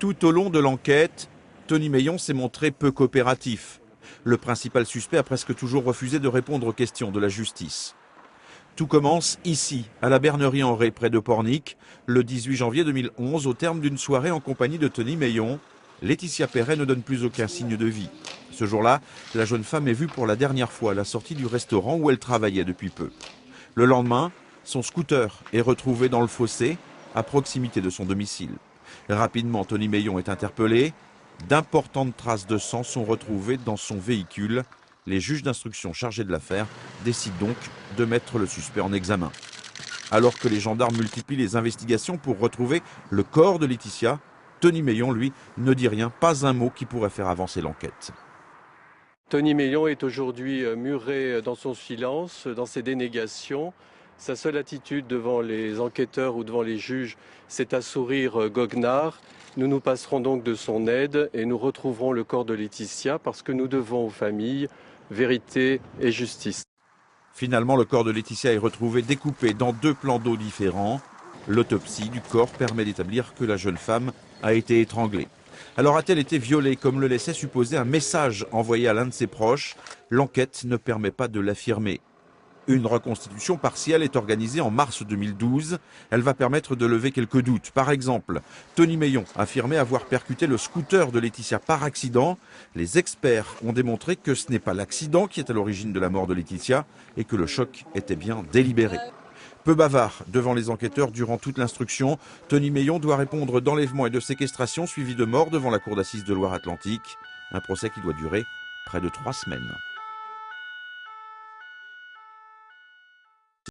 Tout au long de l'enquête, Tony Meillon s'est montré peu coopératif. Le principal suspect a presque toujours refusé de répondre aux questions de la justice. Tout commence ici, à la Bernerie-en-Ré, près de Pornic, le 18 janvier 2011, au terme d'une soirée en compagnie de Tony Meillon. Laetitia Perret ne donne plus aucun signe de vie. Ce jour-là, la jeune femme est vue pour la dernière fois à la sortie du restaurant où elle travaillait depuis peu. Le lendemain, son scooter est retrouvé dans le fossé, à proximité de son domicile. Rapidement, Tony Meillon est interpellé. D'importantes traces de sang sont retrouvées dans son véhicule. Les juges d'instruction chargés de l'affaire décident donc de mettre le suspect en examen. Alors que les gendarmes multiplient les investigations pour retrouver le corps de Laetitia, Tony Meillon, lui, ne dit rien, pas un mot qui pourrait faire avancer l'enquête. Tony Meillon est aujourd'hui muré dans son silence, dans ses dénégations. Sa seule attitude devant les enquêteurs ou devant les juges, c'est un sourire goguenard. Nous nous passerons donc de son aide et nous retrouverons le corps de Laetitia parce que nous devons aux familles vérité et justice. Finalement, le corps de Laetitia est retrouvé découpé dans 2 plans d'eau différents. L'autopsie du corps permet d'établir que la jeune femme a été étranglée. Alors a-t-elle été violée, comme le laissait supposer un message envoyé à l'un de ses proches? L'enquête ne permet pas de l'affirmer. Une reconstitution partielle est organisée en mars 2012. Elle va permettre de lever quelques doutes. Par exemple, Tony Meillon affirmait avoir percuté le scooter de Laetitia par accident. Les experts ont démontré que ce n'est pas l'accident qui est à l'origine de la mort de Laetitia et que le choc était bien délibéré. Peu bavard devant les enquêteurs durant toute l'instruction, Tony Meillon doit répondre d'enlèvement et de séquestration suivi de mort devant la cour d'assises de Loire-Atlantique. Un procès qui doit durer près de 3 semaines.